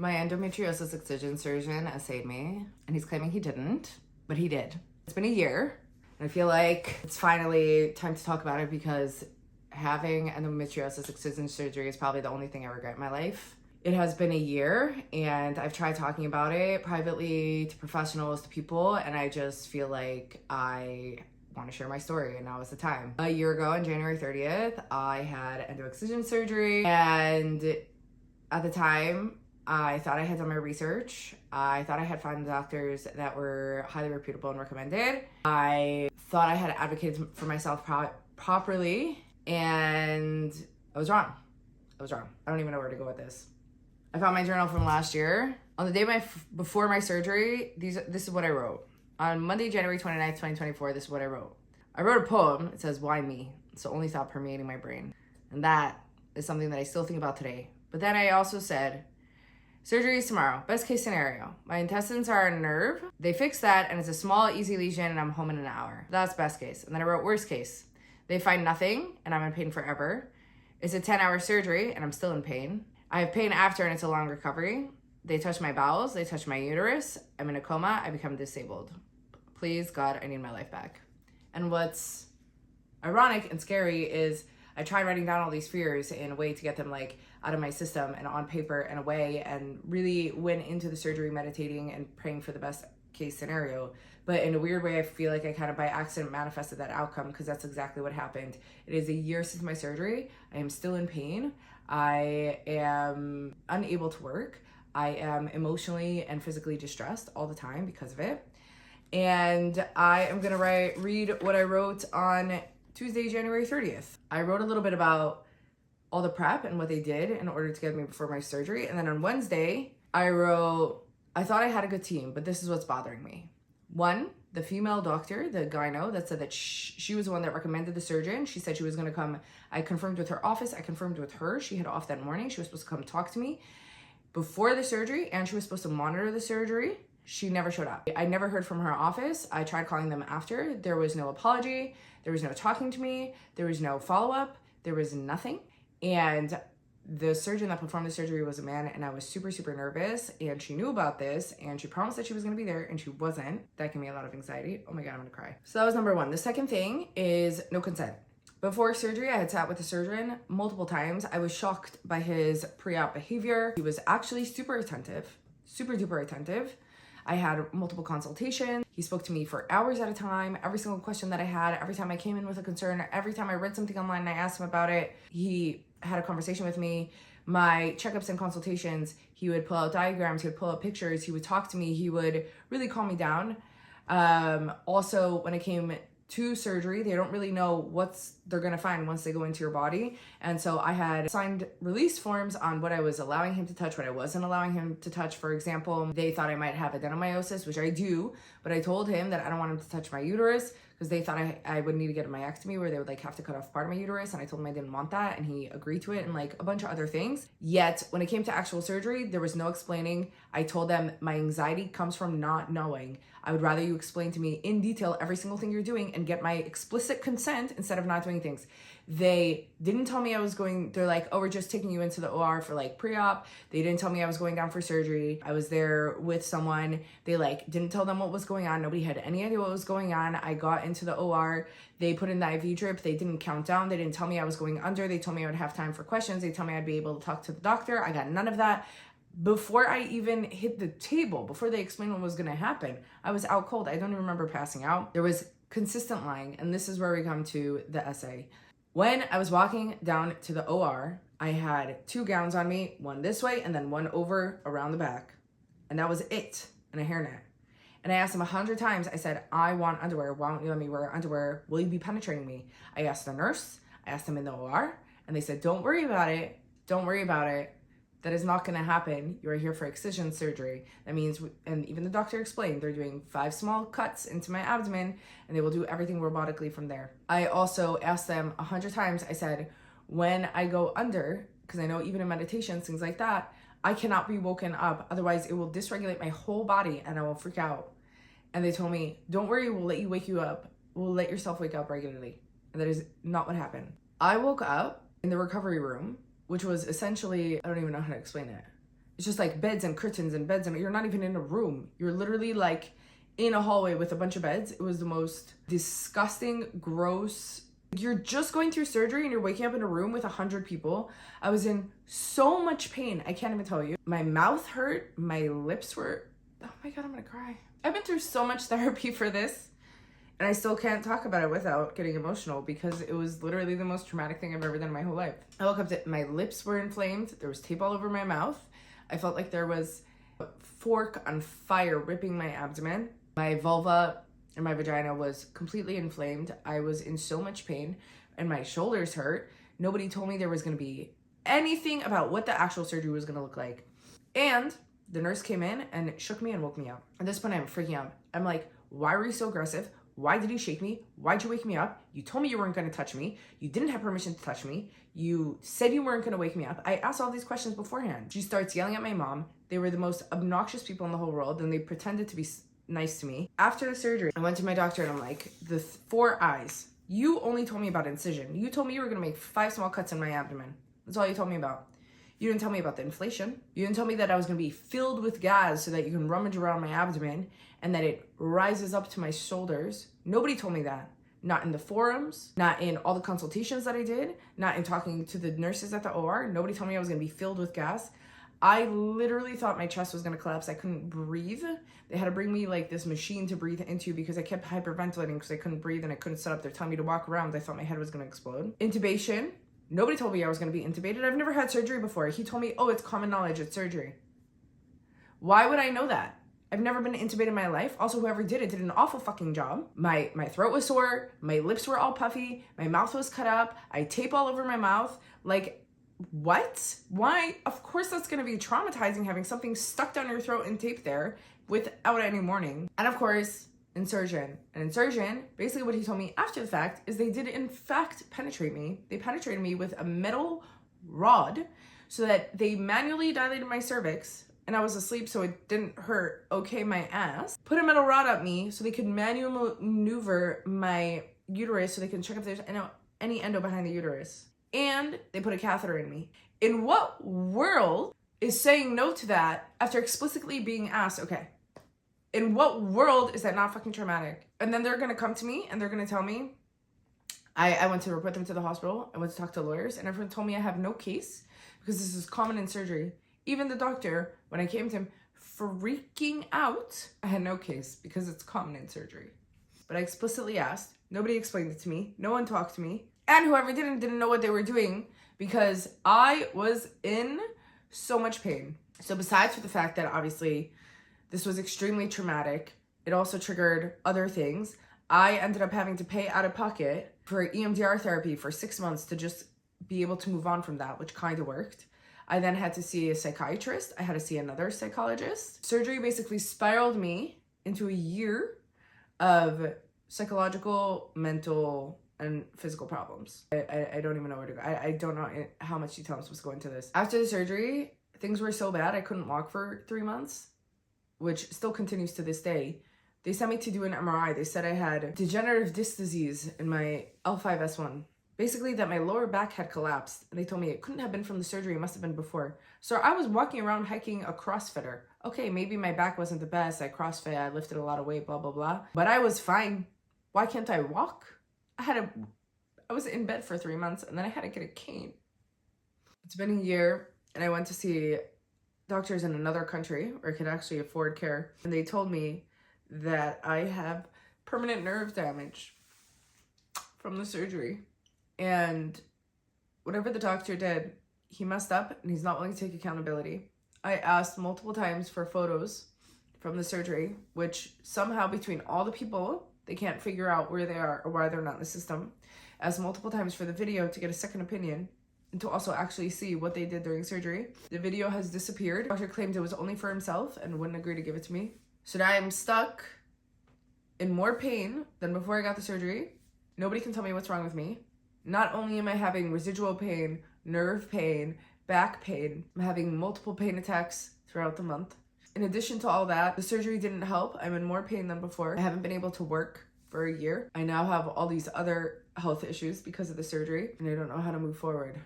My endometriosis excision surgeon essayed me, and he's claiming he didn't, but he did. It's been a year, and I feel like it's finally time to talk about it because having endometriosis excision surgery is probably the only thing I regret in my life. It has been a year, and I've tried talking about it privately to professionals, to people, and I just feel like I want to share my story, and now is the time. A year ago on January 30th, I had endo-excision surgery, and at the time, I thought I had done my research. I thought I had found doctors that were highly reputable and recommended. I thought I had advocated for myself properly, and I was wrong. I don't even know where to go with this. I found my journal from last year. On the day before my surgery, this is what I wrote. On Monday, January 29th, 2024, this is what I wrote. I wrote a poem. It says, "Why me?" It's the only thought permeating my brain. And that is something that I still think about today. But then I also said, surgery is tomorrow. Best case scenario. My intestines are a nerve. They fix that, and it's a small, easy lesion, and I'm home in an hour. That's best case. And then I wrote worst case. They find nothing, and I'm in pain forever. It's a 10-hour surgery, and I'm still in pain. I have pain after, and it's a long recovery. They touch my bowels. They touch my uterus. I'm in a coma. I become disabled. Please, God, I need my life back. And what's ironic and scary is I tried writing down all these fears in a way to get them out of my system and on paper and away, and really went into the surgery meditating and praying for the best case scenario. But in a weird way, I feel like I kind of by accident manifested that outcome, because that's exactly what happened. It is a year since my surgery. I am still in pain. I am unable to work. I am emotionally and physically distressed all the time because of it. And I am gonna read what I wrote on Tuesday, January 30th. I wrote a little bit about all the prep and what they did in order to get me before my surgery. And then on Wednesday, I wrote, I thought I had a good team, but this is what's bothering me. One, the female doctor, the gyno, that said that she was the one that recommended the surgeon. She said she was gonna come. I confirmed with her office. I confirmed with her. She had off that morning. She was supposed to come talk to me before the surgery, and she was supposed to monitor the surgery. She never showed up. I never heard from her office. I tried calling them after. There was no apology. There was no talking to me. There was no follow-up. There was nothing. And the surgeon that performed the surgery was a man, and I was super, super nervous, and she knew about this, and she promised that she was gonna be there, and she wasn't. That gave me a lot of anxiety. Oh my God, I'm gonna cry. So that was number one. The second thing is no consent. Before surgery, I had sat with the surgeon multiple times. I was shocked by his pre-op behavior. He was actually super attentive, super duper attentive. I had multiple consultations. He spoke to me for hours at a time. Every single question that I had, every time I came in with a concern, every time I read something online and I asked him about it, he had a conversation with me. My checkups and consultations, he would pull out diagrams, he would pull out pictures, he would talk to me, he would really calm me down. Also, when it came to surgery, they don't really know what they're gonna find once they go into your body. And so I had signed release forms on what I was allowing him to touch, what I wasn't allowing him to touch. For example, they thought I might have adenomyosis, which I do, but I told him that I don't want him to touch my uterus because they thought I would need to get a myectomy where they would have to cut off part of my uterus. And I told him I didn't want that, and he agreed to it, and a bunch of other things. Yet when it came to actual surgery, there was no explaining. I told them my anxiety comes from not knowing. I would rather you explain to me in detail every single thing you're doing and get my explicit consent instead of not doing things. They didn't tell me I was going, they're like, oh, we're just taking you into the OR for pre-op. They didn't tell me I was going down for surgery. I was there with someone. They didn't tell them what was going on. Nobody had any idea what was going on. I got into the OR. They put in the IV drip. They didn't count down. They didn't tell me I was going under. They told me I would have time for questions. They told me I'd be able to talk to the doctor. I got none of that. Before I even hit the table, before they explained what was gonna happen, I was out cold. I don't even remember passing out. There was consistent lying, and this is where we come to the essay. When I was walking down to the OR, I had two gowns on me, one this way and then one over around the back. And that was it, and a hairnet. And I asked them 100 times, I said, I want underwear. Why don't you let me wear underwear? Will you be penetrating me? I asked the nurse, I asked them in the OR, and they said, don't worry about it. Don't worry about it. That is not gonna happen. You are here for excision surgery. That means, and even the doctor explained, they're doing 5 small cuts into my abdomen, and they will do everything robotically from there. I also asked them 100 times, I said, when I go under, because I know even in meditations, things like that, I cannot be woken up. Otherwise, it will dysregulate my whole body and I will freak out. And they told me, don't worry, we'll let you wake you up. We'll let yourself wake up regularly. And that is not what happened. I woke up in the recovery room, which was essentially, I don't even know how to explain it. It's just like beds and curtains and beds, and you're not even in a room. You're literally like in a hallway with a bunch of beds. It was the most disgusting, gross. You're just going through surgery and you're waking up in a room with 100 people. I was in so much pain. I can't even tell you. My mouth hurt. My lips were, oh my God, I'm gonna cry. I've been through so much therapy for this, and I still can't talk about it without getting emotional because it was literally the most traumatic thing I've ever done in my whole life. I woke up to, my lips were inflamed. There was tape all over my mouth. I felt like there was a fork on fire ripping my abdomen. My vulva and my vagina was completely inflamed. I was in so much pain and my shoulders hurt. Nobody told me there was going to be anything about what the actual surgery was going to look like. And the nurse came in and shook me and woke me up. At this point, I'm freaking out. I'm like, why were you so aggressive? Why did you shake me? Why'd you wake me up? You told me you weren't going to touch me. You didn't have permission to touch me. You said you weren't going to wake me up. I asked all these questions beforehand. She starts yelling at my mom. They were the most obnoxious people in the whole world, and they pretended to be nice to me. After the surgery, I went to my doctor and I'm like, the 4 eyes. You only told me about incision. You told me you were going to make 5 small cuts in my abdomen. That's all you told me about. You didn't tell me about the inflation. You didn't tell me that I was going to be filled with gas so that you can rummage around my abdomen and that it rises up to my shoulders. Nobody told me that. Not in the forums, not in all the consultations that I did, not in talking to the nurses at the OR. Nobody told me I was going to be filled with gas. I literally thought my chest was going to collapse. I couldn't breathe. They had to bring me like this machine to breathe into because I kept hyperventilating because I couldn't breathe and I couldn't sit up. They're telling me to walk around. I thought my head was going to explode. Intubation. Nobody told me I was going to be intubated. I've never had surgery before. He told me, oh, it's common knowledge. It's surgery. Why would I know that? I've never been intubated in my life. Also, whoever did it did an awful fucking job. My throat was sore. My lips were all puffy. My mouth was cut up. I had tape all over my mouth. Like, what? Why? Of course that's going to be traumatizing, having something stuck down your throat and taped there without any warning. And of course, insertion. An insertion, basically what he told me after the fact is they did in fact penetrate me. They penetrated me with a metal rod so that they manually dilated my cervix, and I was asleep so it didn't hurt, okay, my ass. Put a metal rod up me so they could manually maneuver my uterus so they can check if there's any endo behind the uterus. And they put a catheter in me. In what world is saying no to that after explicitly being asked, okay, in what world is that not fucking traumatic? And then they're gonna come to me and they're gonna tell me, I went to report them to the hospital. I went to talk to lawyers and everyone told me I have no case because this is common in surgery. Even the doctor, when I came to him, freaking out, I had no case because it's common in surgery. But I explicitly asked. Nobody explained it to me. No one talked to me. And whoever didn't know what they were doing because I was in so much pain. So besides for the fact that obviously this was extremely traumatic, it also triggered other things. I ended up having to pay out of pocket for EMDR therapy for 6 months to just be able to move on from that, which kind of worked. I then had to see a psychiatrist. I had to see another psychologist. Surgery basically spiraled me into a year of psychological, mental, and physical problems. I don't even know where to go. I don't know how much detail I'm supposed to go into this. After the surgery, things were so bad I couldn't walk for 3 months, which still continues to this day. They sent me to do an MRI. They said I had degenerative disc disease in my L5S1. Basically that my lower back had collapsed. And they told me it couldn't have been from the surgery. It must have been before. So I was walking around hiking a CrossFitter. Okay, maybe my back wasn't the best. I CrossFit, I lifted a lot of weight, blah, blah, blah. But I was fine. Why can't I walk? I was in bed for 3 months and then I had to get a cane. It's been a year and I went to see doctors in another country where I could actually afford care. And they told me that I have permanent nerve damage from the surgery. And whatever the doctor did, he messed up and he's not willing to take accountability. I asked multiple times for photos from the surgery, which somehow between all the people, they can't figure out where they are or why they're not in the system. Asked multiple times for the video to get a second opinion and to also actually see what they did during surgery. The video has disappeared. The doctor claimed it was only for himself and wouldn't agree to give it to me. So now I'm stuck in more pain than before I got the surgery. Nobody can tell me what's wrong with me. Not only am I having residual pain, nerve pain, back pain, I'm having multiple pain attacks throughout the month. In addition to all that, the surgery didn't help. I'm in more pain than before. I haven't been able to work for a year. I now have all these other health issues because of the surgery, and I don't know how to move forward.